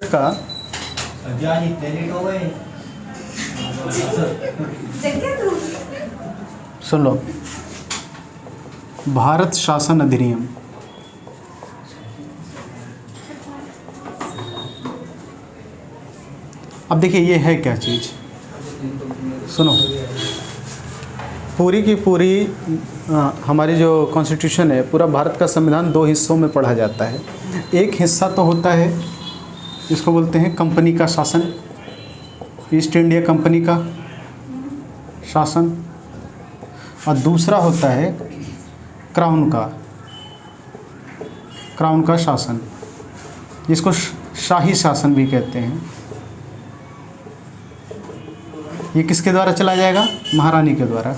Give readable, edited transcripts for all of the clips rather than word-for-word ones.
भारत का सुन लो, भारत शासन अधिनियम अब देखिए ये है क्या चीज़, सुनो। पूरी की पूरी हमारी जो कॉन्स्टिट्यूशन है, पूरा भारत का संविधान दो हिस्सों में पढ़ा जाता है। एक हिस्सा तो होता है, इसको बोलते हैं कंपनी का शासन, ईस्ट इंडिया कंपनी का शासन, और दूसरा होता है क्राउन का शासन, जिसको शाही शासन भी कहते हैं। ये किसके द्वारा चला जाएगा? महारानी के द्वारा।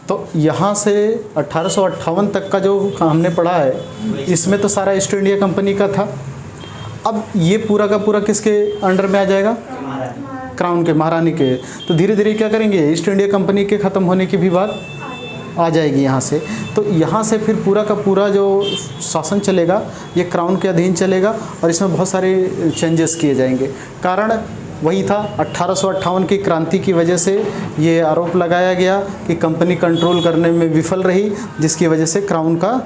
तो यहाँ से 1858 तक का जो हमने पढ़ा है, इसमें तो सारा ईस्ट इंडिया कंपनी का था। अब ये पूरा का पूरा किसके अंडर में आ जाएगा? क्राउन के, महारानी के। तो धीरे धीरे क्या करेंगे, ईस्ट इंडिया कंपनी के ख़त्म होने की भी बात आ जाएगी यहाँ से। तो यहाँ से फिर पूरा का पूरा जो शासन चलेगा ये क्राउन के अधीन चलेगा, और इसमें बहुत सारे चेंजेस किए जाएंगे। कारण वही था, 1858 की क्रांति की वजह से ये आरोप लगाया गया कि कंपनी कंट्रोल करने में विफल रही, जिसकी वजह से क्राउन का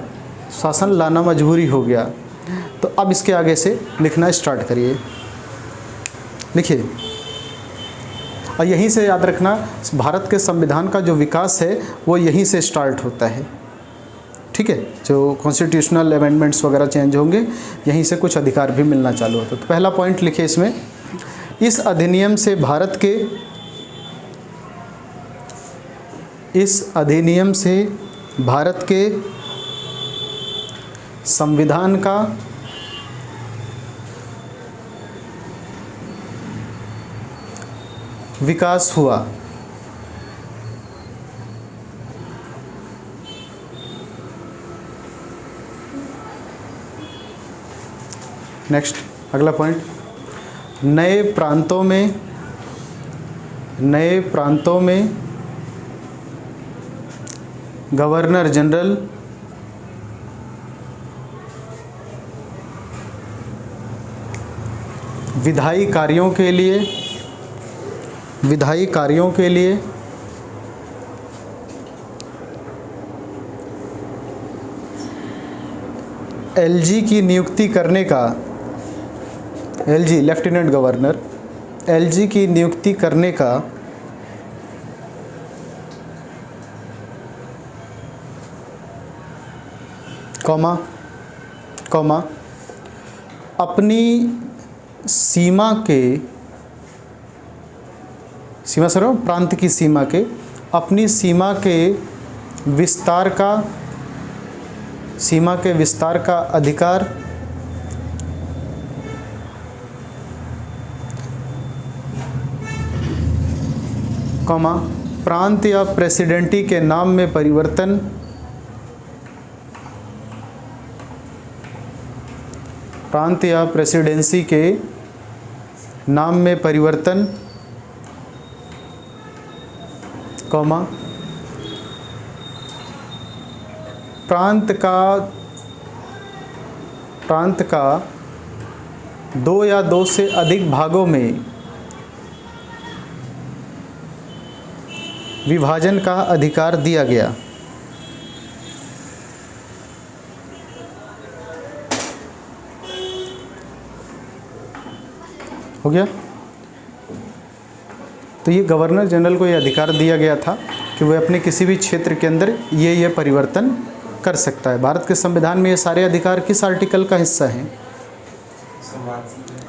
शासन लाना मजबूरी हो गया। तो अब इसके आगे से लिखना स्टार्ट करिए, लिखिए। और यहीं से याद रखना, भारत के संविधान का जो विकास है वो यहीं से स्टार्ट होता है, ठीक है। जो कॉन्स्टिट्यूशनल अमेंडमेंट्स वगैरह चेंज होंगे, यहीं से कुछ अधिकार भी मिलना चालू होता है। तो पहला पॉइंट लिखिए इसमें, इस अधिनियम से भारत के संविधान का विकास हुआ। नेक्स्ट, अगला पॉइंट, नए प्रांतों में गवर्नर जनरल विधायी कार्यों के लिए एलजी की नियुक्ति करने का, एलजी लेफ्टिनेंट गवर्नर, एलजी की नियुक्ति करने का कॉमा अपनी प्रांत की सीमा के, अपनी सीमा के विस्तार का अधिकार प्रांत या प्रेसिडेंसी के नाम में परिवर्तन, प्रांत या प्रेसिडेंसी के नाम में परिवर्तन, प्रांत का दो या दो से अधिक भागों में विभाजन का अधिकार दिया गया। हो गया। तो ये गवर्नर जनरल को ये अधिकार दिया गया था कि वह अपने किसी भी क्षेत्र के अंदर ये परिवर्तन कर सकता है। भारत के संविधान में ये सारे अधिकार किस आर्टिकल का हिस्सा हैं?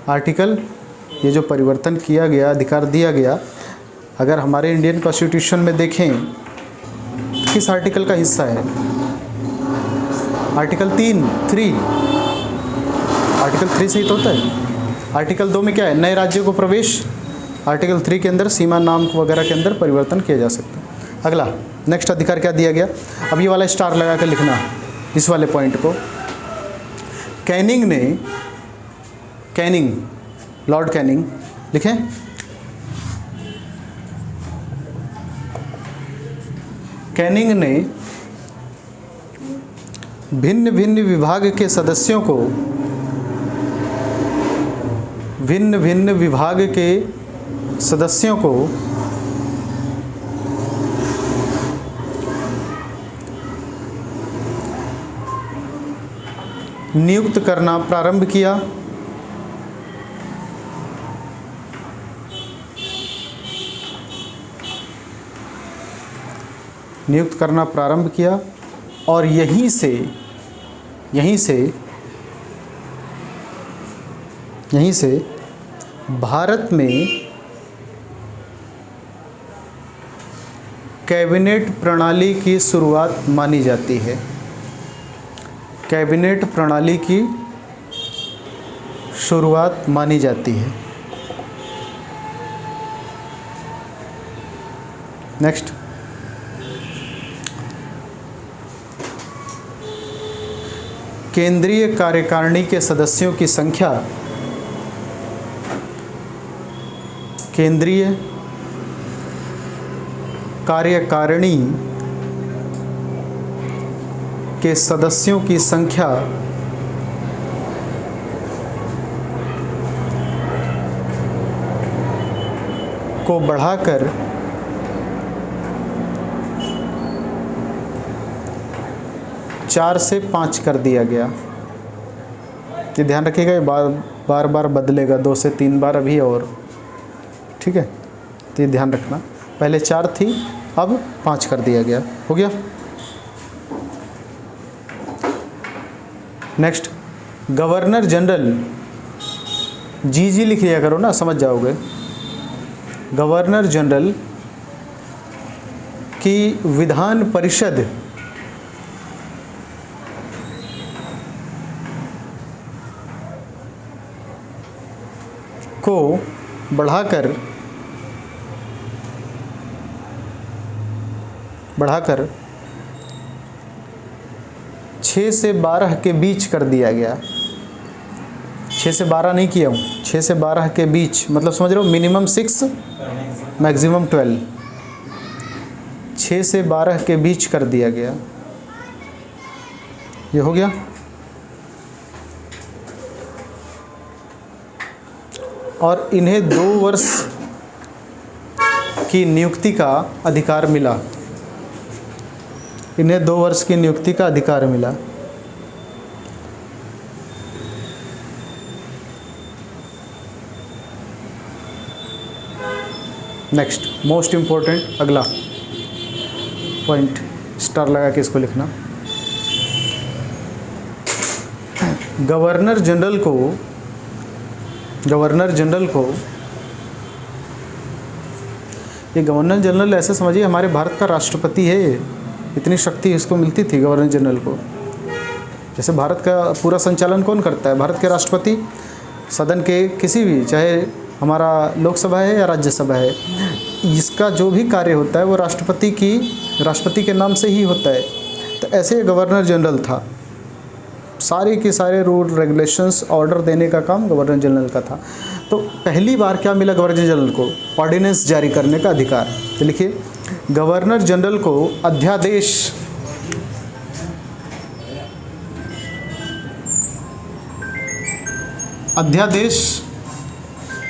आर्टिकल, ये जो परिवर्तन किया गया, अधिकार दिया गया, अगर हमारे इंडियन कॉन्स्टिट्यूशन में देखें किस आर्टिकल का हिस्सा है? आर्टिकल 3 आर्टिकल 3 से ही तो होता है। आर्टिकल 2 में क्या है? नए राज्यों को प्रवेश। आर्टिकल 3 के अंदर सीमा नाम वगैरह के अंदर परिवर्तन किया जा सकता है। अगला नेक्स्ट अधिकार क्या दिया गया? अब ये वाला स्टार लगा कर लिखना इस वाले पॉइंट को। लॉर्ड कैनिंग लिखें। कैनिंग ने भिन्न भिन्न विभाग के सदस्यों को भिन्न भिन्न विभाग के सदस्यों को नियुक्त करना प्रारंभ किया। नियुक्त करना प्रारंभ किया और यहीं से भारत में कैबिनेट प्रणाली की शुरुआत मानी जाती है। कैबिनेट प्रणाली की शुरुआत मानी जाती है। नेक्स्ट, केंद्रीय कार्यकारिणी के सदस्यों की संख्या केंद्रीय कार्यकारिणी के सदस्यों की संख्या को बढ़ाकर 4 से 5 कर दिया गया। ये ध्यान रखिएगा, ये बार बार बदलेगा, 2 से 3 बार अभी और, ठीक है। तो ये ध्यान रखना, पहले 4 थी, अब 5 कर दिया गया। हो गया। नेक्स्ट, गवर्नर जनरल, जी लिख लिया करो ना, समझ जाओगे। गवर्नर जनरल की विधान परिषद को बढ़ाकर 6 से 12 के बीच कर दिया गया। 6 से 12 नहीं किया हूँ, 6 से 12 के बीच, मतलब समझ रहे हो, मिनिमम 6 मैक्सिमम 12, 6 से 12 के बीच कर दिया गया। ये हो गया। और इन्हें 2 वर्ष की नियुक्ति का अधिकार मिला। इन्हें 2 वर्ष की नियुक्ति का अधिकार मिला। नेक्स्ट, मोस्ट इम्पोर्टेंट अगला पॉइंट, स्टार लगा के इसको लिखना। गवर्नर जनरल को ये गवर्नर जनरल ऐसे समझिए हमारे भारत का राष्ट्रपति है। ये इतनी शक्ति इसको मिलती थी गवर्नर जनरल को। जैसे भारत का पूरा संचालन कौन करता है? भारत के राष्ट्रपति। सदन के किसी भी, चाहे हमारा लोकसभा है या राज्यसभा है, इसका जो भी कार्य होता है वो राष्ट्रपति के नाम से ही होता है। तो ऐसे गवर्नर जनरल था, सारे के सारे रूल रेगुलेशंस ऑर्डर देने का काम गवर्नर जनरल का था। तो पहली बार क्या मिला गवर्नर जनरल को? ऑर्डिनेंस जारी करने का अधिकार। तो लिखिए, गवर्नर जनरल को अध्यादेश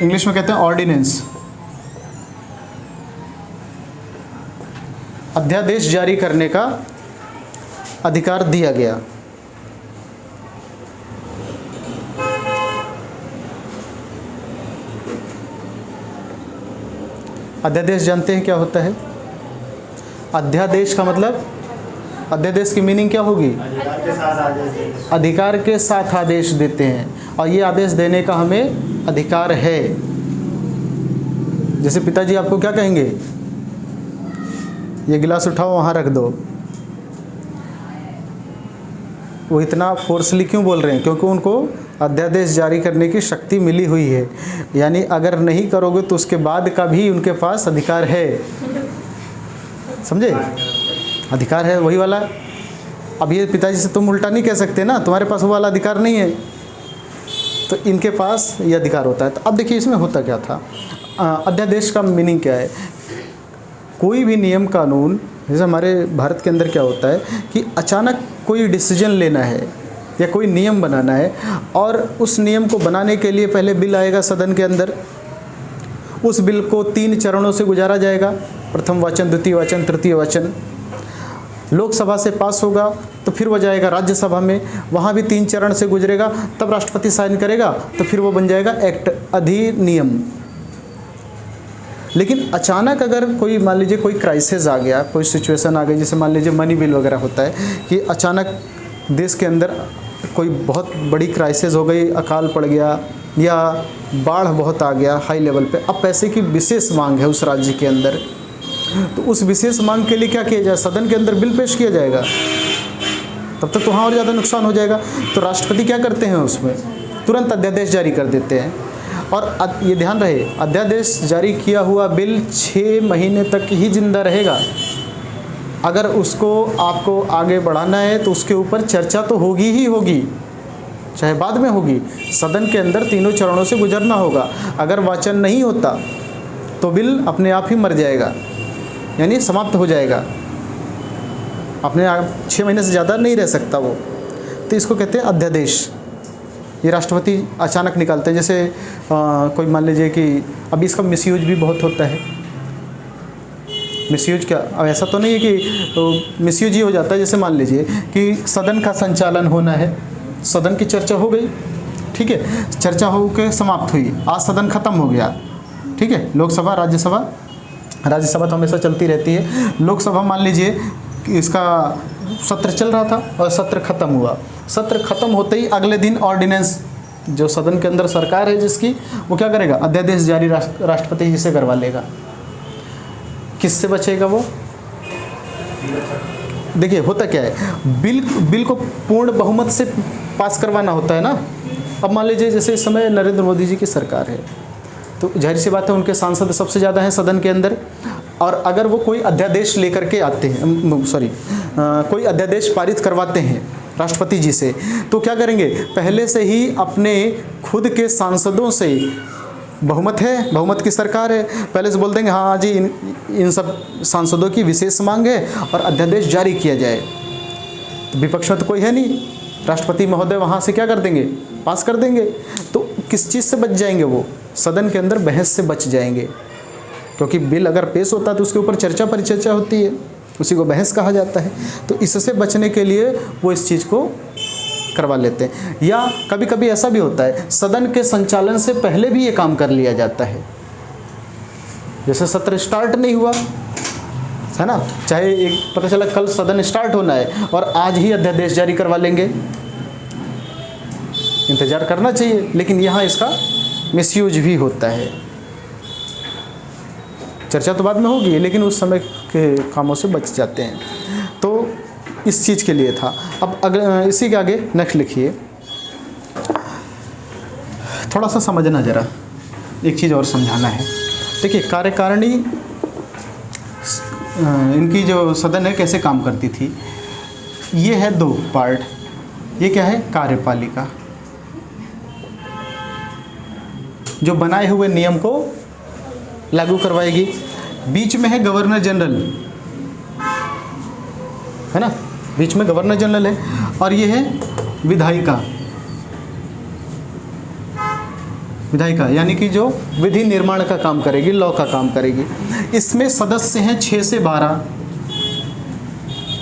इंग्लिश में कहते हैं ऑर्डिनेंस, अध्यादेश जारी करने का अधिकार दिया गया। अध्यादेश जानते हैं क्या होता है? अध्यादेश का मतलब, अध्यादेश की मीनिंग क्या होगी? अधिकार के साथ आदेश देते हैं, और ये आदेश देने का हमें अधिकार है। जैसे पिताजी आपको क्या कहेंगे, ये गिलास उठाओ वहाँ रख दो, वो इतना फोर्सली क्यों बोल रहे हैं? क्योंकि उनको अध्यादेश जारी करने की शक्ति मिली हुई है। यानी अगर नहीं करोगे तो उसके बाद का भी उनके पास अधिकार है। समझे? अधिकार है वही वाला। अब ये पिताजी से तुम उल्टा नहीं कह सकते ना, तुम्हारे पास वो वाला अधिकार नहीं है, तो इनके पास ये अधिकार होता है। तो अब देखिए इसमें होता क्या था। अध्यादेश का मीनिंग क्या है? कोई भी नियम कानून, जैसे हमारे भारत के अंदर क्या होता है कि अचानक कोई डिसीजन लेना है, या कोई नियम बनाना है, और उस नियम को बनाने के लिए पहले बिल आएगा सदन के अंदर। उस बिल को 3 चरणों से गुजारा जाएगा, प्रथम वाचन, द्वितीय वाचन, तृतीय वाचन। लोकसभा से पास होगा तो फिर वो जाएगा राज्यसभा में, वहाँ भी 3 चरण से गुजरेगा, तब राष्ट्रपति साइन करेगा, तो फिर वो बन जाएगा एक्ट, अधिनियम। लेकिन अचानक अगर कोई, मान लीजिए कोई क्राइसिस आ गया, कोई सिचुएशन आ गई, जैसे मान लीजिए मनी बिल वगैरह होता है कि अचानक देश के अंदर कोई बहुत बड़ी क्राइसिस हो गई, अकाल पड़ गया या बाढ़ बहुत आ गया हाई लेवल पे, अब पैसे की विशेष मांग है उस राज्य के अंदर, तो उस विशेष मांग के लिए क्या किया जाए, सदन के अंदर बिल पेश किया जाएगा, तब तक तो वहाँ और ज़्यादा नुकसान हो जाएगा। तो राष्ट्रपति क्या करते हैं, उसमें तुरंत अध्यादेश जारी कर देते हैं। और ये ध्यान रहे, अध्यादेश जारी किया हुआ बिल 6 महीने तक ही जिंदा रहेगा। अगर उसको आपको आगे बढ़ाना है तो उसके ऊपर चर्चा तो होगी ही होगी, चाहे बाद में होगी, सदन के अंदर 3 चरणों से गुजरना होगा। अगर वाचन नहीं होता तो बिल अपने आप ही मर जाएगा, यानी समाप्त हो जाएगा, अपने आप 6 महीने से ज़्यादा नहीं रह सकता वो। तो इसको कहते हैं अध्यादेश। ये राष्ट्रपति अचानक निकालते हैं। जैसे कोई मान लीजिए कि अभी इसका मिसयूज भी बहुत होता है। मिसयूज क्या, अब ऐसा तो नहीं है कि मिसयूज ही हो जाता है। जैसे मान लीजिए कि सदन का संचालन होना है, सदन की चर्चा हो गई, ठीक है, चर्चा हो के समाप्त हुई, आज सदन ख़त्म हो गया, ठीक है, लोकसभा राज्यसभा तो हमेशा चलती रहती है। लोकसभा मान लीजिए कि इसका सत्र चल रहा था और सत्र खत्म हुआ, सत्र खत्म होते ही अगले दिन ऑर्डिनेंस, जो सदन के अंदर सरकार है जिसकी, वो क्या करेगा, अध्यादेश जारी राष्ट्रपति जी से करवा लेगा। किससे बचेगा वो, देखिए होता क्या है, बिल को पूर्ण बहुमत से पास करवाना होता है ना। अब मान लीजिए जैसे इस समय नरेंद्र मोदी जी की सरकार है, तो जाहिर सी बात है उनके सांसद सबसे ज़्यादा हैं सदन के अंदर, और अगर वो कोई अध्यादेश लेकर के आते हैं, कोई अध्यादेश पारित करवाते हैं राष्ट्रपति जी से, तो क्या करेंगे, पहले से ही अपने खुद के सांसदों से, बहुमत है, बहुमत की सरकार है, पहले से बोल देंगे हाँ जी इन सब सांसदों की विशेष मांग है और अध्यादेश जारी किया जाए। तो विपक्ष में तो कोई है नहीं, राष्ट्रपति महोदय वहाँ से क्या कर देंगे, पास कर देंगे। तो किस चीज़ से बच जाएंगे वो, सदन के अंदर बहस से बच जाएंगे, क्योंकि बिल अगर पेश होता है तो उसके ऊपर चर्चा परिचर्चा होती है, उसी को बहस कहा जाता है। तो इससे बचने के लिए वो इस चीज़ को करवा लेते हैं। या कभी कभी ऐसा भी होता है, सदन के संचालन से पहले भी ये काम कर लिया जाता है। जैसे सत्र स्टार्ट नहीं हुआ है ना, चाहे एक पता चला कल सदन स्टार्ट होना है और आज ही अध्यादेश जारी करवा लेंगे, इंतजार करना चाहिए, लेकिन यहाँ इसका मिसयूज भी होता है। चर्चा तो बाद में होगी, लेकिन उस समय के कामों से बच जाते हैं। तो इस चीज़ के लिए था। अब अगर इसी के आगे नेक्स्ट लिखिए, थोड़ा सा समझना जरा, एक चीज़ और समझाना है। देखिए कार्यकारिणी इनकी जो सदन है कैसे काम करती थी, ये है 2 पार्ट। ये क्या है, कार्यपालिका, जो बनाए हुए नियम को लागू करवाएगी। बीच में है गवर्नर जनरल, है ना, बीच में गवर्नर जनरल है। और ये है विधायिका, विधायिका यानी कि जो विधि निर्माण का काम करेगी, लॉ का काम करेगी। इसमें सदस्य हैं 6 से 12,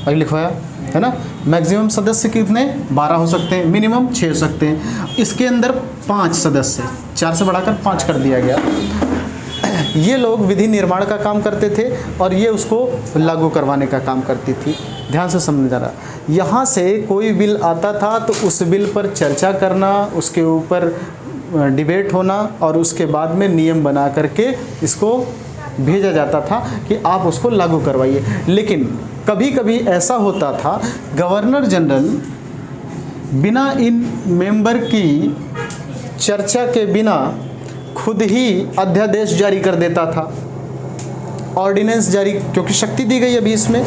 अभी लिखवाया है ना। मैक्सिमम सदस्य कितने, 12 हो सकते हैं, मिनिमम 6 हो सकते हैं। इसके अंदर 5 सदस्य, 4 से बढ़ाकर 5 कर दिया गया। ये लोग विधि निर्माण का काम करते थे और ये उसको लागू करवाने का काम करती थी। ध्यान से समझना रहा, यहाँ से कोई बिल आता था तो उस बिल पर चर्चा करना, उसके ऊपर डिबेट होना और उसके बाद में नियम बना करके इसको भेजा जाता था कि आप उसको लागू करवाइए। लेकिन कभी कभी ऐसा होता था, गवर्नर जनरल बिना इन मेंबर की चर्चा के बिना खुद ही अध्यादेश जारी कर देता था, ऑर्डिनेंस जारी, क्योंकि शक्ति दी गई अभी इसमें,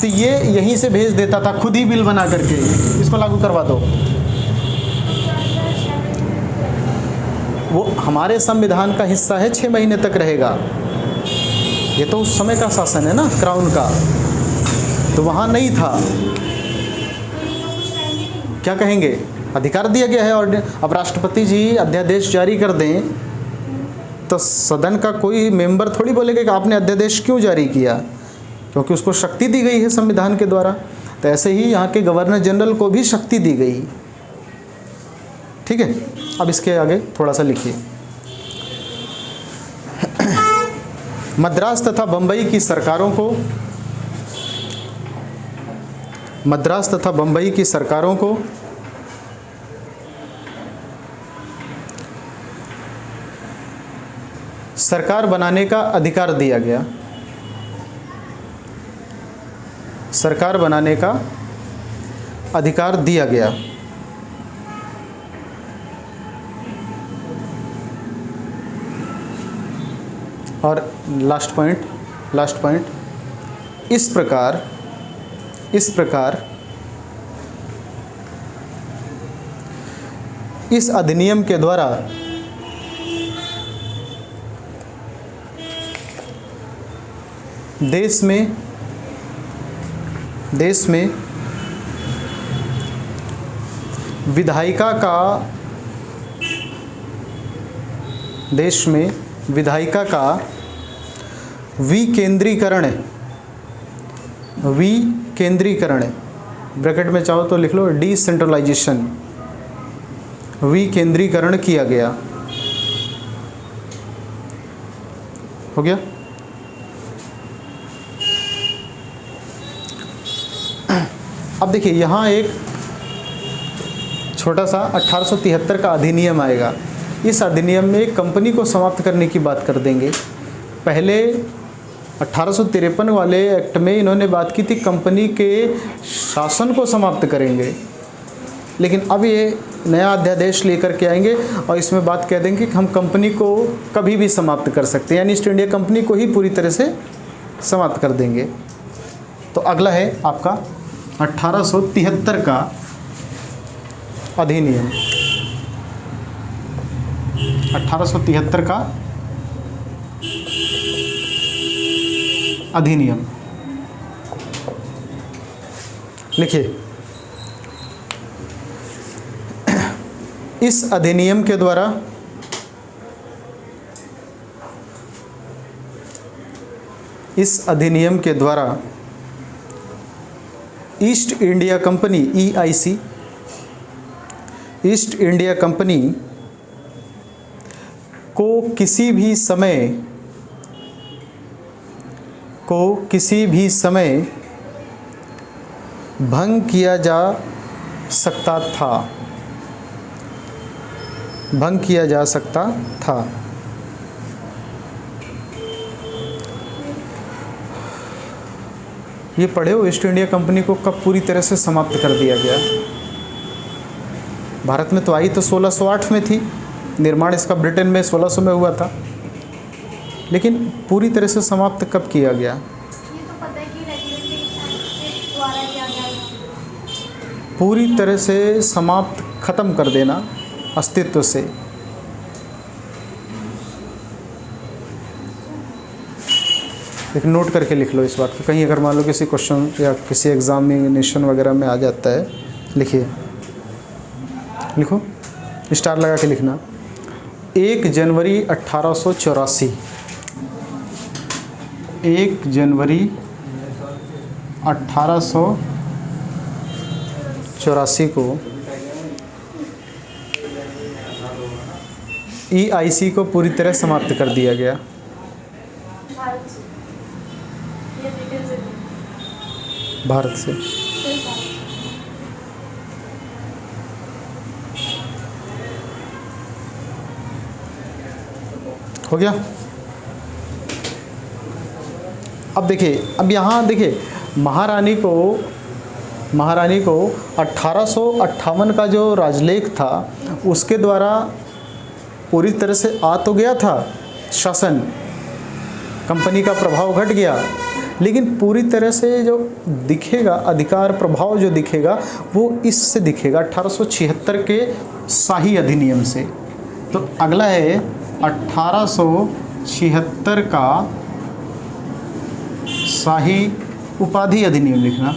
तो ये यहीं से भेज देता था, खुद ही बिल बना करके इसको लागू करवा दो। वो हमारे संविधान का हिस्सा है, 6 महीने तक रहेगा। ये तो उस समय का शासन है ना, क्राउन का, तो वहाँ नहीं था। क्या कहेंगे, अधिकार दिया गया है। और अब राष्ट्रपति जी अध्यादेश जारी कर दें तो सदन का कोई मेंबर थोड़ी बोलेगा कि आपने अध्यादेश क्यों जारी किया, क्योंकि उसको शक्ति दी गई है संविधान के द्वारा। तो ऐसे ही यहाँ के गवर्नर जनरल को भी शक्ति दी गई। ठीक है, अब इसके आगे थोड़ा सा लिखिए। मद्रास तथा बंबई की सरकारों को, मद्रास तथा बंबई की सरकारों को सरकार बनाने का अधिकार दिया गया, सरकार बनाने का अधिकार दिया गया। और लास्ट पॉइंट, इस प्रकार इस अधिनियम के द्वारा देश में विधायिका का विकेंद्रीकरण, ब्रैकेट में चाहो तो लिख लो डिसेंट्रलाइजेशन, विकेंद्रीकरण किया गया। हो गया। अब देखिए यहाँ एक छोटा सा 1873 का अधिनियम आएगा। इस अधिनियम में एक कंपनी को समाप्त करने की बात कर देंगे। पहले 1853 वाले एक्ट में इन्होंने बात की थी कंपनी के शासन को समाप्त करेंगे, लेकिन अब ये नया अध्यादेश लेकर के आएंगे और इसमें बात कह देंगे कि हम कंपनी को कभी भी समाप्त कर सकते हैं, यानी ईस्ट इंडिया कंपनी को ही पूरी तरह से समाप्त कर देंगे। तो अगला है आपका 1873 का अधिनियम। 1873 का अधिनियम लिखिए। इस अधिनियम के द्वारा east India company EIC, east India company को किसी भी समय भंग किया जा सकता था। ये पढ़े हो, ईस्ट इंडिया कंपनी को कब पूरी तरह से समाप्त कर दिया गया। भारत में तो आई तो 1608 में थी, निर्माण इसका ब्रिटेन में 1600 में हुआ था, लेकिन पूरी तरह से समाप्त कब किया गया। पूरी तरह से समाप्त, खत्म कर देना अस्तित्व से। एक नोट करके लिख लो इस बात को, कहीं अगर मान लो किसी क्वेश्चन या किसी एग्जामिनेशन वगैरह में आ जाता है। लिखिए, लिखो, स्टार लगा के लिखना। 1 जनवरी 1884, 1 जनवरी 1884 को EIC को पूरी तरह समाप्त कर दिया गया। भारत से हो गया। अब देखिए, अब यहाँ देखिए, महारानी को 1858 का जो राजलेख था उसके द्वारा पूरी तरह से आ तो गया था शासन, कंपनी का प्रभाव घट गया, लेकिन पूरी तरह से जो दिखेगा अधिकार प्रभाव जो दिखेगा वो इससे दिखेगा 1876 के शाही अधिनियम से। तो अगला है 1876 का शाही उपाधि अधिनियम लिखना।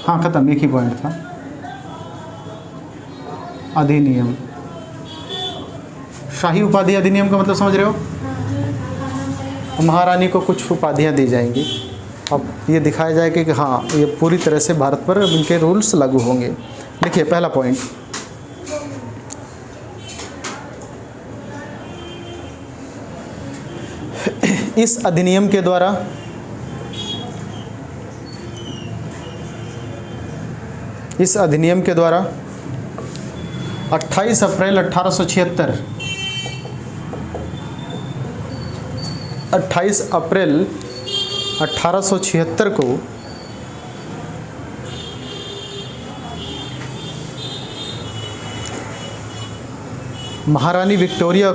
हाँ ख़त्म, एक ही पॉइंट था। अधिनियम, शाही उपाधि अधिनियम का मतलब समझ रहे हो? महारानी को कुछ उपाधियाँ दी जाएंगी। अब ये दिखाया जाएगा कि हाँ ये पूरी तरह से भारत पर इनके रूल्स लागू होंगे। देखिए पहला पॉइंट, इस अधिनियम के द्वारा इस अधिनियम के द्वारा 28 अप्रैल 1876 28 अप्रैल 1876 को महारानी विक्टोरिया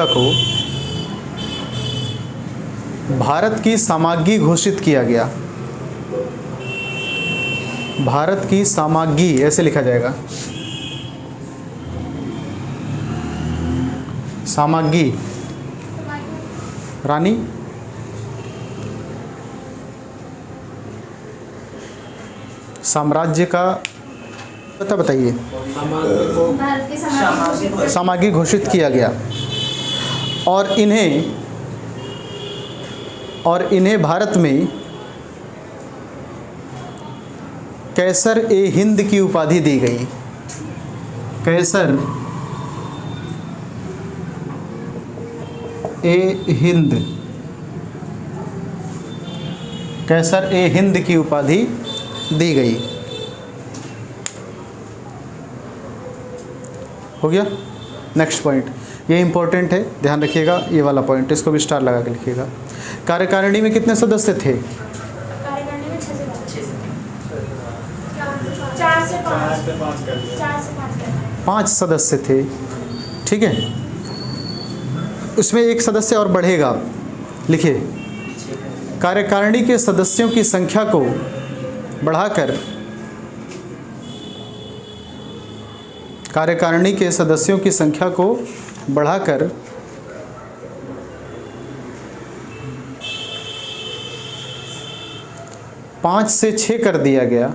को भारत की सामग्री घोषित किया गया। भारत की सामग्री ऐसे लिखा जाएगा, सामग्री रानी साम्राज्य का पता बताइए। सामग्री घोषित किया गया और इन्हें भारत में कैसर ए हिंद की उपाधि दी गई। कैसर ए हिंद, कैसर ए हिंद की उपाधि दी गई। हो गया। नेक्स्ट पॉइंट, ये इंपॉर्टेंट है, ध्यान रखिएगा ये वाला पॉइंट, इसको भी स्टार लगा के लिखिएगा। कार्यकारिणी में कितने सदस्य थे? कार्यकारिणी में 6 से 4 से 5 सदस्य थे, ठीक है। उसमें एक सदस्य और बढ़ेगा, लिखिए कार्यकारिणी के सदस्यों की संख्या को बढ़ाकर, कार्यकारिणी के सदस्यों की संख्या को बढ़ाकर 5 से 6 कर दिया गया।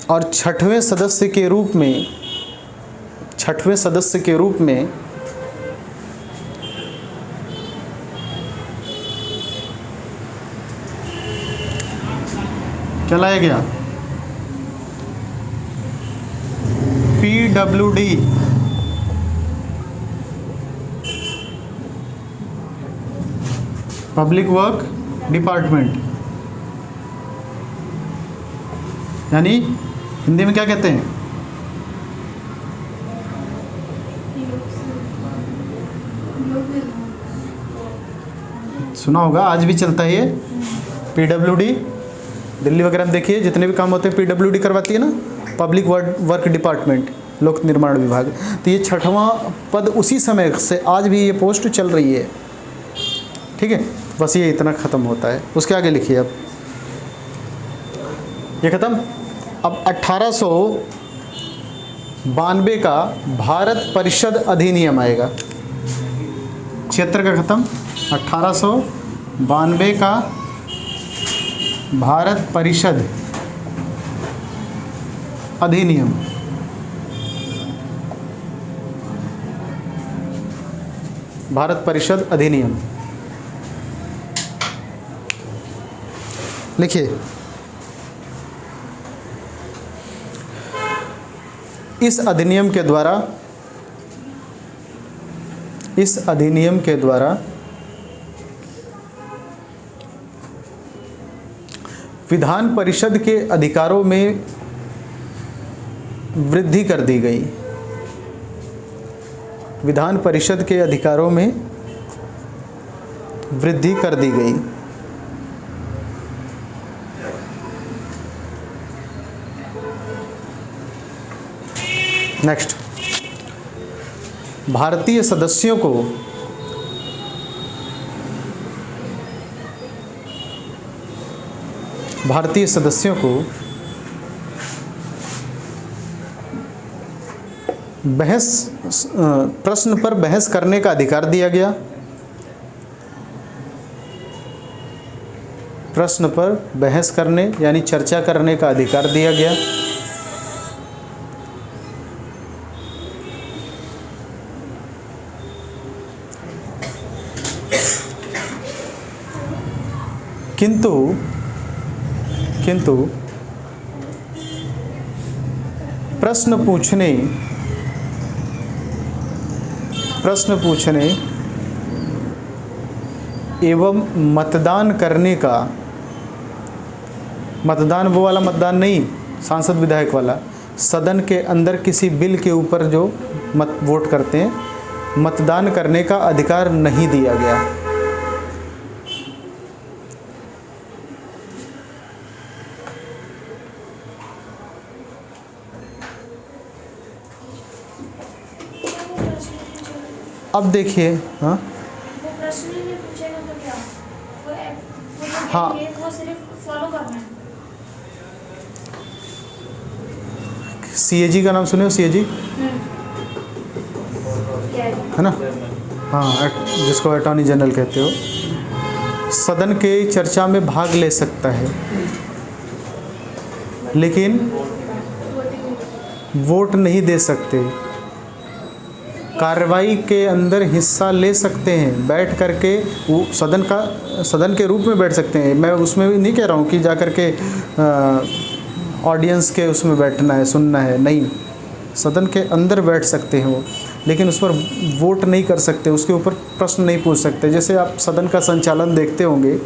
और छठवें सदस्य के रूप में क्या लाया गया? PWD, पब्लिक वर्क डिपार्टमेंट, यानी हिंदी में क्या कहते हैं? सुना होगा, आज भी चलता है ये PWD। दिल्ली वगैरह में देखिए जितने भी काम होते हैं PWD करवाती है ना, पब्लिक वर्क डिपार्टमेंट, लोक निर्माण विभाग। तो ये 6वां पद उसी समय से आज भी ये पोस्ट चल रही है, ठीक है। बस ये इतना ख़त्म होता है। उसके आगे लिखिए, अब ये ख़त्म। अब 1892 का भारत परिषद अधिनियम आएगा। क्षेत्र का ख़त्म। 1892 का भारत परिषद अधिनियम, भारत परिषद अधिनियम लिखिए। इस अधिनियम के द्वारा विधान परिषद के अधिकारों में वृद्धि कर दी गई। विधान परिषद के अधिकारों में वृद्धि कर दी गई। नेक्स्ट, भारतीय सदस्यों को प्रश्न पर बहस करने का अधिकार दिया गया। प्रश्न पर बहस करने यानी चर्चा करने का अधिकार दिया गया। किंतु प्रश्न पूछने एवं मतदान करने का, मतदान वो वाला मतदान नहीं, सांसद विधायक वाला, सदन के अंदर किसी बिल के ऊपर जो वोट करते हैं, मतदान करने का अधिकार नहीं दिया गया। अब देखिए, हाँ वो प्रश्न ही नहीं पूछेगा तो क्या, वो हाँ। वो सिर्फ फॉलो करना है। सीएजी का नाम सुने हो? सीएजी क्या है? है ना, हाँ, जिसको अटॉर्नी जनरल कहते हो, सदन के चर्चा में भाग ले सकता है लेकिन वोट नहीं दे सकते। कार्रवाई के अंदर हिस्सा ले सकते हैं, बैठ करके वो सदन के रूप में बैठ सकते हैं। मैं उसमें नहीं कह रहा हूँ कि जा कर के ऑडियंस के उसमें बैठना है, सुनना है, नहीं, सदन के अंदर बैठ सकते हैं वो, लेकिन उस पर वोट नहीं कर सकते, उसके ऊपर प्रश्न नहीं पूछ सकते। जैसे आप सदन का संचालन देखते होंगे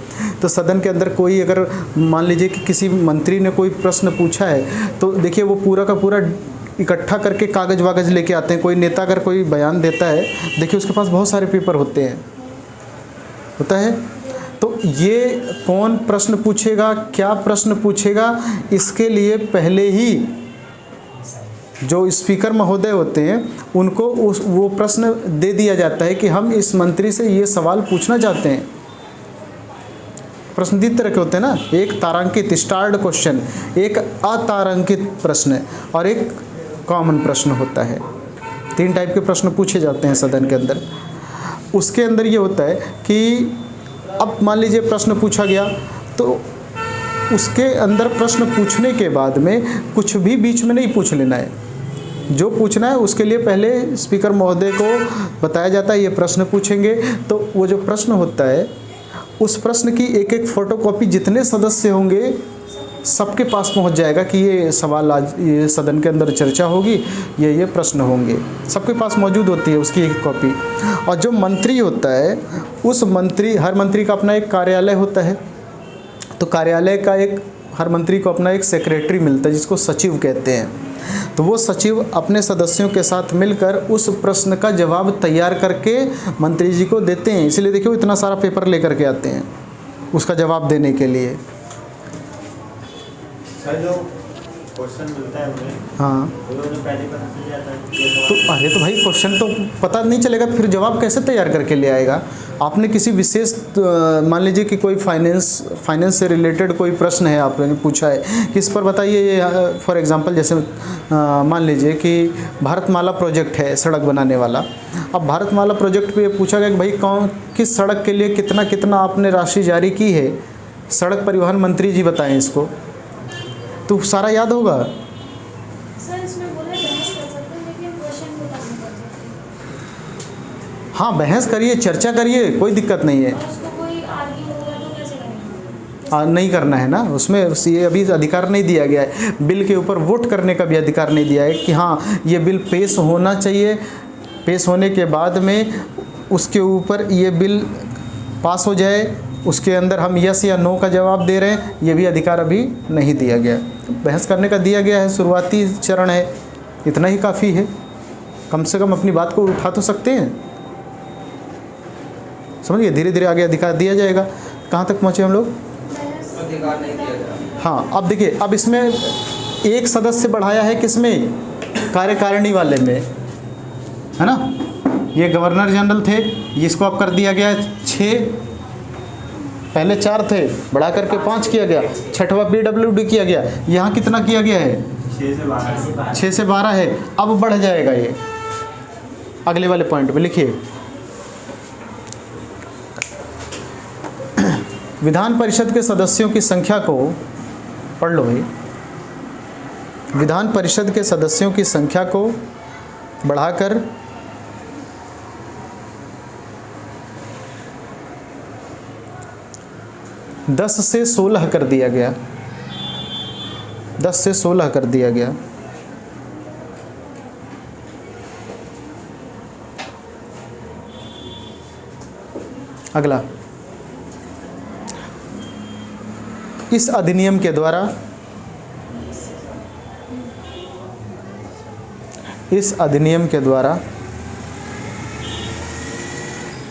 तो सदन के अंदर कोई अगर मान लीजिए कि किसी मंत्री ने कोई प्रश्न पूछा है तो देखिए वो पूरा का पूरा इकट्ठा करके कागज़ वागज लेके आते हैं। कोई नेता अगर कोई बयान देता है, देखिए उसके पास बहुत सारे पेपर होते हैं, होता है। तो ये कौन प्रश्न पूछेगा, क्या प्रश्न पूछेगा, इसके लिए पहले ही जो स्पीकर महोदय होते हैं उनको वो प्रश्न दे दिया जाता है कि हम इस मंत्री से ये सवाल पूछना चाहते हैं। प्रश्न 3 तरह के होते हैं ना, एक तारांकित स्टार्ड क्वेश्चन, एक अतारांकित प्रश्न और एक कॉमन प्रश्न होता है। 3 टाइप के प्रश्न पूछे जाते हैं सदन के अंदर। उसके अंदर ये होता है कि अब मान लीजिए प्रश्न पूछा गया तो उसके अंदर प्रश्न पूछने के बाद में कुछ भी बीच में नहीं पूछ लेना है। जो पूछना है उसके लिए पहले स्पीकर महोदय को बताया जाता है ये प्रश्न पूछेंगे, तो वो जो प्रश्न होता है उस प्रश्न की एक एक फ़ोटोकॉपी जितने सदस्य होंगे सबके पास पहुंच जाएगा कि ये सवाल आज ये सदन के अंदर चर्चा होगी, ये प्रश्न होंगे, सबके पास मौजूद होती है उसकी एक कॉपी। और जो मंत्री होता है उस हर मंत्री का अपना एक कार्यालय होता है, तो कार्यालय का हर मंत्री को अपना एक सेक्रेटरी मिलता है जिसको सचिव कहते हैं। तो वो सचिव अपने सदस्यों के साथ मिलकर उस प्रश्न का जवाब तैयार करके मंत्री जी को देते हैं। इसलिए देखिए इतना सारा पेपर लेकर के आते हैं उसका जवाब देने के लिए। सर जो क्वेश्चन मिलता है हमें, हाँ, तो पहले पता चल जाता है तो अरे तो भाई क्वेश्चन तो पता नहीं चलेगा फिर जवाब कैसे तैयार करके ले आएगा। आपने किसी विशेष मान लीजिए कि कोई फाइनेंस से रिलेटेड कोई प्रश्न है, आपने पूछा है कि इस पर बताइए, ये फॉर एग्जांपल जैसे मान लीजिए कि भारतमाला प्रोजेक्ट है सड़क बनाने वाला। अब भारतमाला प्रोजेक्ट पे पूछा गया कि भाई किस सड़क के लिए कितना कितना आपने राशि जारी की है, सड़क परिवहन मंत्री जी बताएं इसको, तो सारा याद होगा। सर इसमें बोले बहस कर सकते हैं लेकिन क्वेश्चन को करना पड़ सकता है। हाँ, बहस करिए, चर्चा करिए, कोई दिक्कत नहीं है। और उसको कोई आर्ग्यू होगा तो कैसे करेंगे? नहीं करना है ना, उसमें ये अभी अधिकार नहीं दिया गया है। बिल के ऊपर वोट करने का भी अधिकार नहीं दिया है कि हाँ ये बिल पेश होना चाहिए, पेश होने के बाद में उसके ऊपर ये बिल पास हो जाए, उसके अंदर हम यस या नो का जवाब दे रहे हैं, ये भी अधिकार अभी नहीं दिया गया। बहस करने का दिया गया है, शुरुआती चरण है, इतना ही काफ़ी है। कम से कम अपनी बात को उठा तो सकते हैं, समझिए। धीरे धीरे आगे अधिकार दिया जाएगा। कहाँ तक पहुँचे हम लोग? अधिकार नहीं दिया गया। हाँ, अब देखिए, अब इसमें एक सदस्य बढ़ाया है, किसमें? कार्यकारिणी वाले में, है ना। ये गवर्नर जनरल थे, जिसको अब कर दिया गया है 6, पहले 4 थे, बढ़ा करके 5 किया गया, 6वां PWD किया गया। यहाँ कितना किया गया है? 6 से 12 6 से 12 है, अब बढ़ जाएगा ये। अगले वाले पॉइंट पे लिखिए, विधान परिषद के सदस्यों की संख्या को, पढ़ लो भाई, विधान परिषद के सदस्यों की संख्या को बढ़ाकर 10 से 16 कर दिया गया, 10 से 16 कर दिया गया। अगला, इस अधिनियम के द्वारा, इस अधिनियम के द्वारा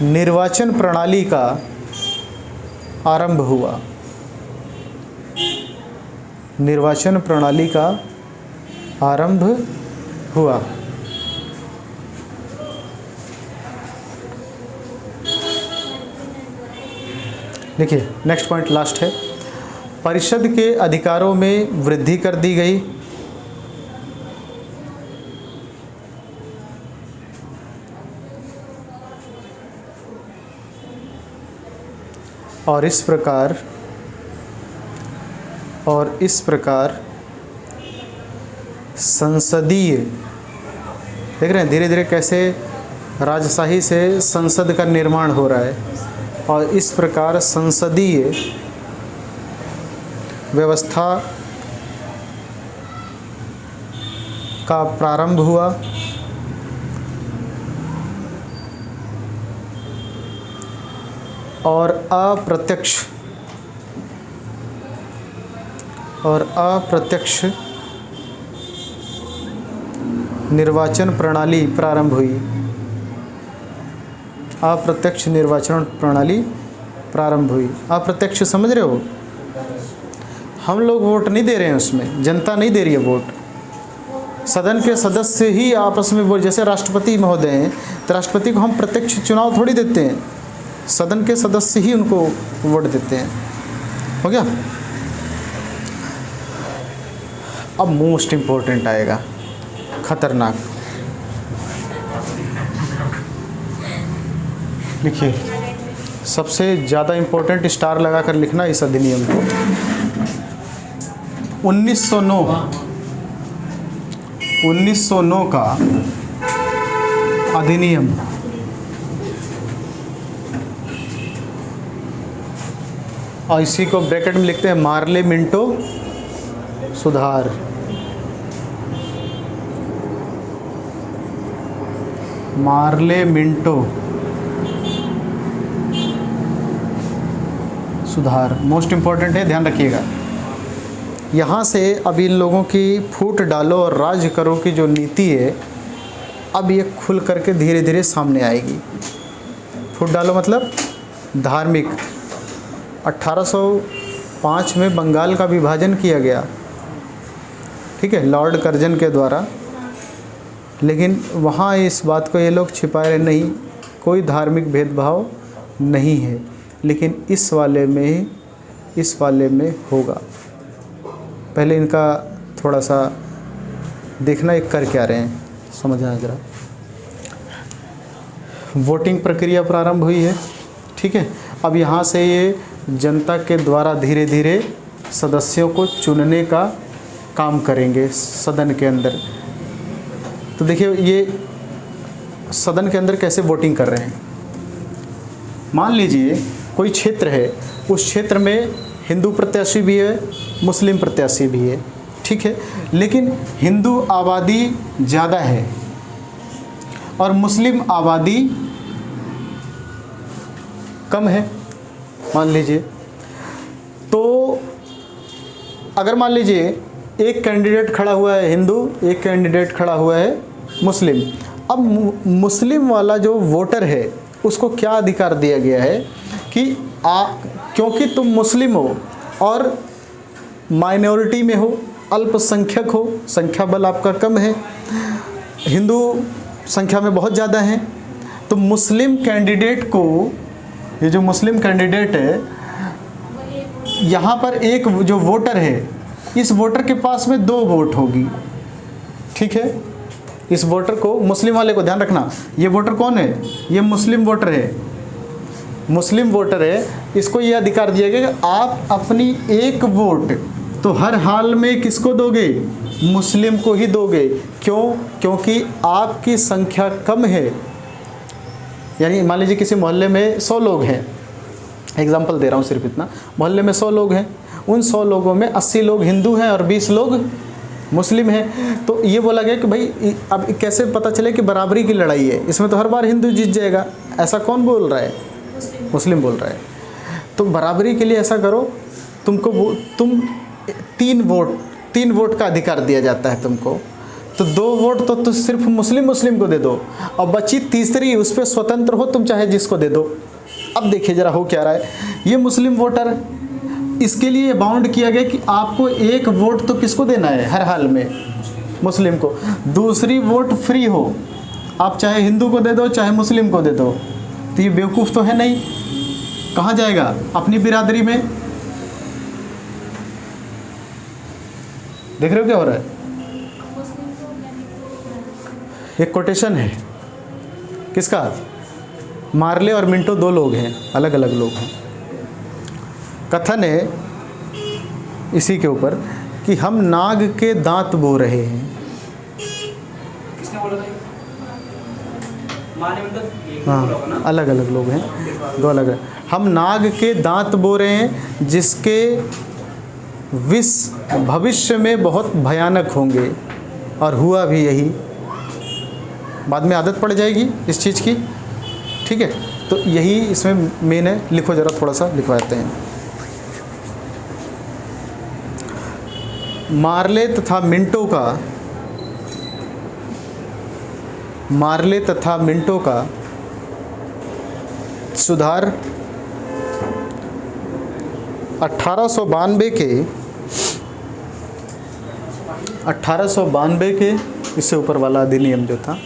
निर्वाचन प्रणाली का आरंभ हुआ, निर्वाचन प्रणाली का आरंभ हुआ। देखिए नेक्स्ट पॉइंट लास्ट है, परिषद के अधिकारों में वृद्धि कर दी गई। और इस प्रकार संसदीय, देख रहे हैं धीरे धीरे कैसे राजशाही से संसद का निर्माण हो रहा है, और इस प्रकार संसदीय व्यवस्था का प्रारंभ हुआ। और अप्रत्यक्ष निर्वाचन प्रणाली प्रारंभ हुई, अप्रत्यक्ष निर्वाचन प्रणाली प्रारंभ हुई। अप्रत्यक्ष समझ रहे हो, हम लोग वोट नहीं दे रहे हैं, उसमें जनता नहीं दे रही है वोट, सदन के सदस्य ही आपस में वोट, जैसे राष्ट्रपति महोदय हैं तो राष्ट्रपति को हम प्रत्यक्ष चुनाव थोड़ी देते हैं, सदन के सदस्य ही उनको वोट देते हैं। हो गया। अब मोस्ट इम्पोर्टेंट आएगा, खतरनाक, लिखिए, सबसे ज़्यादा इम्पोर्टेंट स्टार लगाकर लिखना इस अधिनियम को। 1909 का अधिनियम, और इसी को ब्रैकेट में लिखते हैं मार्ले मिंटो सुधार। मार्ले मिंटो सुधार मोस्ट इम्पॉर्टेंट है, ध्यान रखिएगा। यहाँ से अब इन लोगों की फूट डालो और राज करो की जो नीति है, अब ये खुल करके धीरे धीरे सामने आएगी। फूट डालो मतलब धार्मिक। 1805 में बंगाल का विभाजन किया गया, ठीक है, लॉर्ड कर्जन के द्वारा, लेकिन वहाँ इस बात को ये लोग छिपाए रहे, नहीं कोई धार्मिक भेदभाव नहीं है, लेकिन इस वाले में होगा। पहले इनका थोड़ा सा देखना एक कर क्या रहे हैं, समझना ज़रा। वोटिंग प्रक्रिया प्रारंभ हुई है, ठीक है। अब यहाँ से ये जनता के द्वारा धीरे धीरे सदस्यों को चुनने का काम करेंगे सदन के अंदर। तो देखिए ये सदन के अंदर कैसे वोटिंग कर रहे हैं। मान लीजिए कोई क्षेत्र है, उस क्षेत्र में हिंदू प्रत्याशी भी है, मुस्लिम प्रत्याशी भी है, ठीक है, लेकिन हिंदू आबादी ज़्यादा है और मुस्लिम आबादी कम है, मान लीजिए। तो अगर मान लीजिए एक कैंडिडेट खड़ा हुआ है हिंदू, एक कैंडिडेट खड़ा हुआ है मुस्लिम, अब मुस्लिम वाला जो वोटर है उसको क्या अधिकार दिया गया है कि क्योंकि तुम मुस्लिम हो और माइनॉरिटी में हो, अल्पसंख्यक हो, संख्या बल आपका कम है, हिंदू संख्या में बहुत ज़्यादा हैं, तो मुस्लिम कैंडिडेट को, ये जो मुस्लिम कैंडिडेट है, यहाँ पर एक जो वोटर है इस वोटर के पास में 2 वोट होगी, ठीक है। इस वोटर को, मुस्लिम वाले को ध्यान रखना, ये वोटर कौन है, ये मुस्लिम वोटर है, मुस्लिम वोटर है। इसको ये अधिकार दिया गया कि आप अपनी एक वोट तो हर हाल में किसको दोगे, मुस्लिम को ही दोगे। क्यों? क्योंकि आपकी संख्या कम है। यानी मान लीजिए किसी मोहल्ले में 100 लोग हैं, एग्जाम्पल दे रहा हूँ सिर्फ इतना, मोहल्ले में 100 लोग हैं, उन 100 लोगों में 80 लोग हिंदू हैं और 20 लोग मुस्लिम हैं। तो ये बोला गया कि भाई अब कैसे पता चले कि बराबरी की लड़ाई है, इसमें तो हर बार हिंदू जीत जाएगा, ऐसा कौन बोल रहा है, मुस्लिम बोल रहा है। तो बराबरी के लिए ऐसा करो, तुम 3 वोट का अधिकार दिया जाता है तुमको, तो 2 वोट तो सिर्फ मुस्लिम को दे दो, और बची तीसरी उस पर स्वतंत्र हो, तुम चाहे जिसको दे दो। अब देखिए जरा हो क्या रहा है, ये मुस्लिम वोटर, इसके लिए बाउंड किया गया कि आपको 1 वोट तो किसको देना है हर हाल में, मुस्लिम को। दूसरी वोट फ्री हो, आप चाहे हिंदू को दे दो चाहे मुस्लिम को दे दो। तो ये बेवकूफ़ तो है नहीं, कहाँ जाएगा, अपनी बिरादरी में। देख रहे हो क्या हो रहा है। एक कोटेशन है किसका, मार्ले और मिंटो 2 लोग हैं, अलग अलग लोग हैं। कथन है इसी के ऊपर कि हम नाग के दांत बो रहे हैं। किसने बोला था? माने मतलब एक हाँ, बोला होगा ना? अलग अलग लोग हैं, 2 अलग अलग। हम नाग के दांत बो रहे हैं जिसके विष भविष्य में बहुत भयानक होंगे, और हुआ भी यही। बाद में आदत पड़ जाएगी इस चीज़ की, ठीक है। तो यही इसमें मेन है। लिखो जरा, थोड़ा सा लिखवाते हैं। मार्ले तथा मिंटो का सुधार 1892 के इससे ऊपर वाला अधिनियम जो था,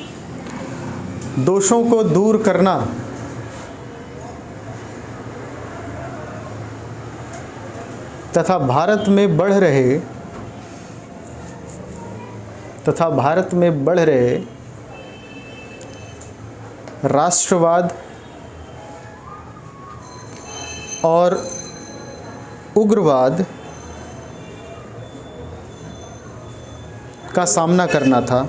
दोषों को दूर करना तथा भारत में बढ़ रहे राष्ट्रवाद और उग्रवाद का सामना करना था।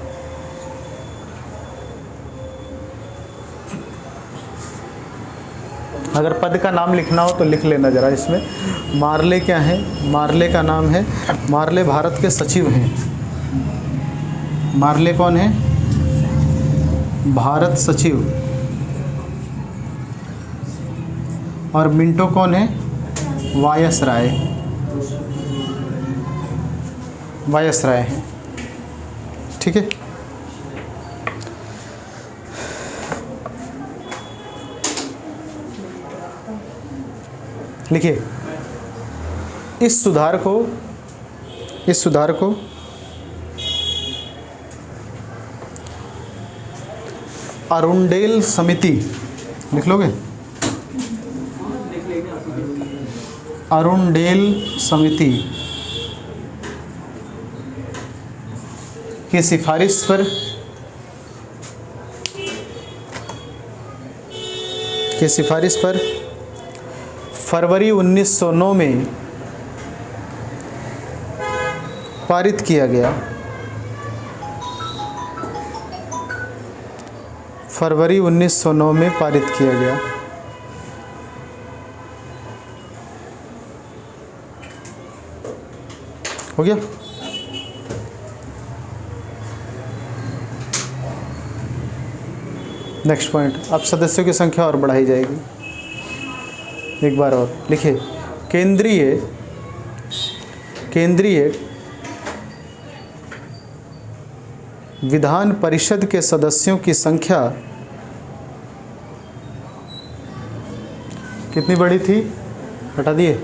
अगर पद का नाम लिखना हो तो लिख लेना ज़रा इसमें। मार्ले क्या है, मार्ले का नाम है, मार्ले भारत के सचिव हैं। मार्ले कौन है, भारत सचिव। और मिंटो कौन है, वायसराय है, ठीक है। लिखिए इस सुधार को अरुंडेल समिति, लिख लोगे, अरुंडेल समिति की सिफारिश पर फरवरी 1909 में पारित किया गया। फरवरी 1909 में पारित किया गया। हो गया। नेक्स्ट पॉइंट, अब सदस्यों की संख्या और बढ़ाई जाएगी। एक बार और लिखिए, केंद्रीय विधान परिषद के सदस्यों की संख्या कितनी बड़ी थी, हटा दिए,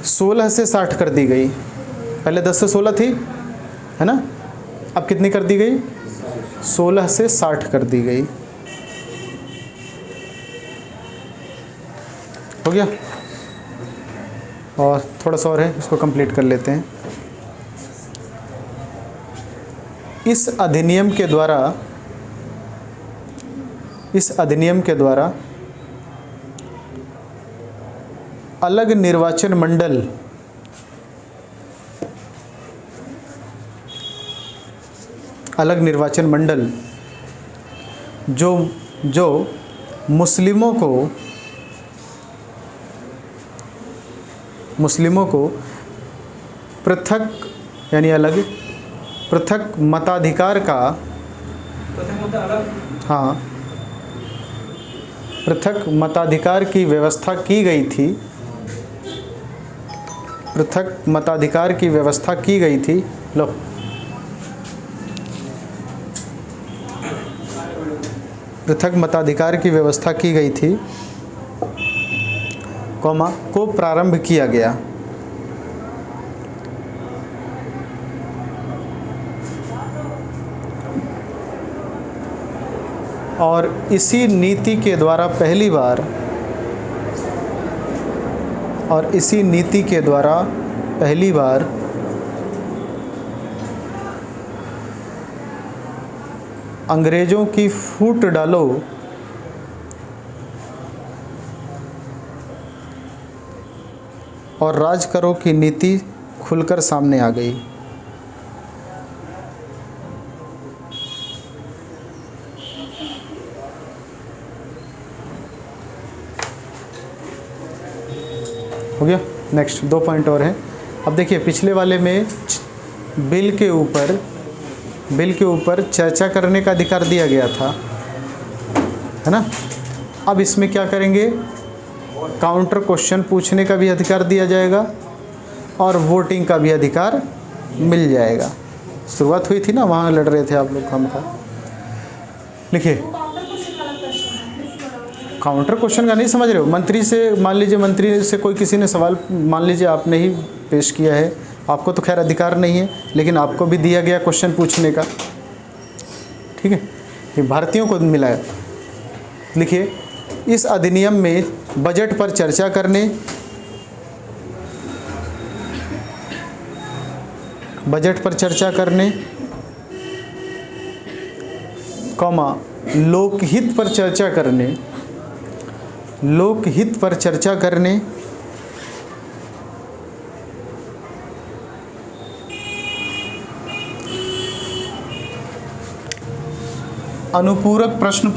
16 से 60 कर दी गई। पहले 10 से 16 थी, है ना, अब कितनी कर दी गई, 16 से 60 कर दी गई। हो गया। और थोड़ा सा और है, इसको कंप्लीट कर लेते हैं। इस अधिनियम के द्वारा अलग निर्वाचन मंडल जो मुस्लिमों को पृथक यानी अलग पृथक मताधिकार का प्रथम मुद्दा अलग हाँ पृथक मताधिकार की व्यवस्था की गई थी। पृथक मताधिकार की व्यवस्था की गई थी। लो पृथक मताधिकार की व्यवस्था की गई थी, कॉमा को प्रारंभ किया गया। और इसी नीति के द्वारा पहली बार अंग्रेजों की फूट डालो और राज करो की नीति खुलकर सामने आ गई। हो गया। नेक्स्ट 2 पॉइंट और हैं। अब देखिए पिछले वाले में बिल के ऊपर चर्चा करने का अधिकार दिया गया था, है ना। अब इसमें क्या करेंगे, काउंटर क्वेश्चन पूछने का भी अधिकार दिया जाएगा और वोटिंग का भी अधिकार मिल जाएगा। शुरुआत हुई थी ना, वहाँ लड़ रहे थे आप लोग हम का। लिखिए काउंटर क्वेश्चन का नहीं समझ रहे हो। मंत्री से मान लीजिए, मंत्री से कोई किसी ने सवाल मान लीजिए आपने ही पेश किया है, आपको तो खैर अधिकार नहीं है, लेकिन आपको भी दिया गया क्वेश्चन पूछने का, ठीक है, ये भारतीयों को मिला है। लिखिए इस अधिनियम में बजट पर चर्चा करने कॉमा लोकहित पर चर्चा करने अनुपूरक प्रश्न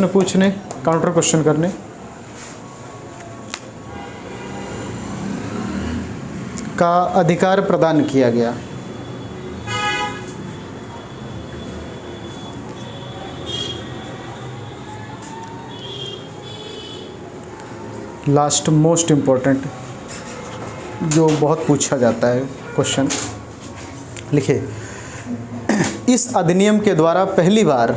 पूछने काउंटर क्वेश्चन करने का अधिकार प्रदान किया गया। लास्ट मोस्ट इम्पोर्टेंट जो बहुत पूछा जाता है क्वेश्चन, लिखिए इस अधिनियम के द्वारा पहली बार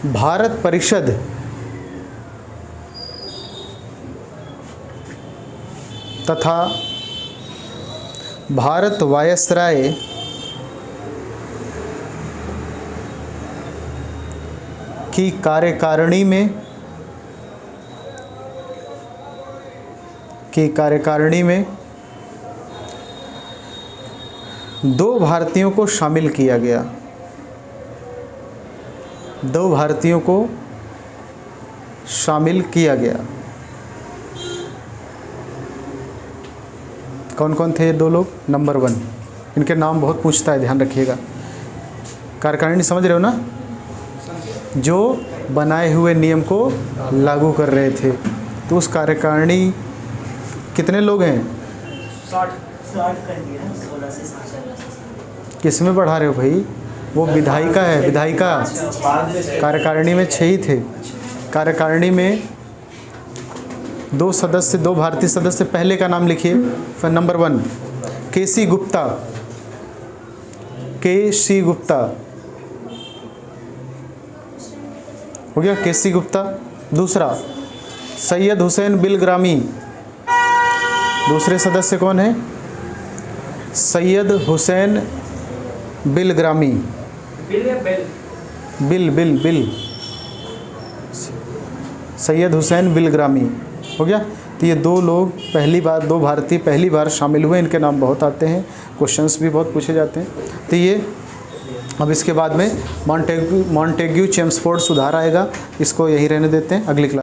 भारत परिषद तथा भारत वायसराय की कार्यकारिणी में 2 भारतीयों को शामिल किया गया। 2 भारतीयों को शामिल किया गया। कौन कौन थे ये 2 लोग? नंबर 1, इनके नाम बहुत पूछता है, ध्यान रखिएगा। कार्यकारिणी समझ रहे हो ना, जो बनाए हुए नियम को लागू कर रहे थे। तो उस कार्यकारिणी कितने लोग हैं? 60 कर दिया ना, 16 से 60। किस में बढ़ा रहे हो भाई? वो विधायिका है, विधायिका। कार्यकारिणी में 6 ही थे। कार्यकारिणी में 2 सदस्य, 2 भारतीय सदस्य। पहले का नाम लिखिए। फिर number 1 KC. Gupta. KC. Gupta हो गया केसी गुप्ता। दूसरा सैयद हुसैन बिलग्रामी, दूसरे सदस्य कौन है? सैयद हुसैन बिलग्रामी। बिल या बेल? बिल बिल बिल सैयद हुसैन बिलग्रामी। हो गया। तो ये दो लोग पहली बार, दो भारतीय पहली बार शामिल हुए, इनके नाम बहुत आते हैं, क्वेश्चंस भी बहुत पूछे जाते हैं। तो ये अब इसके बाद में मॉन्टेग्यू चेम्सफोर्ड सुधार आएगा, इसको यही रहने देते हैं। अगली क्लास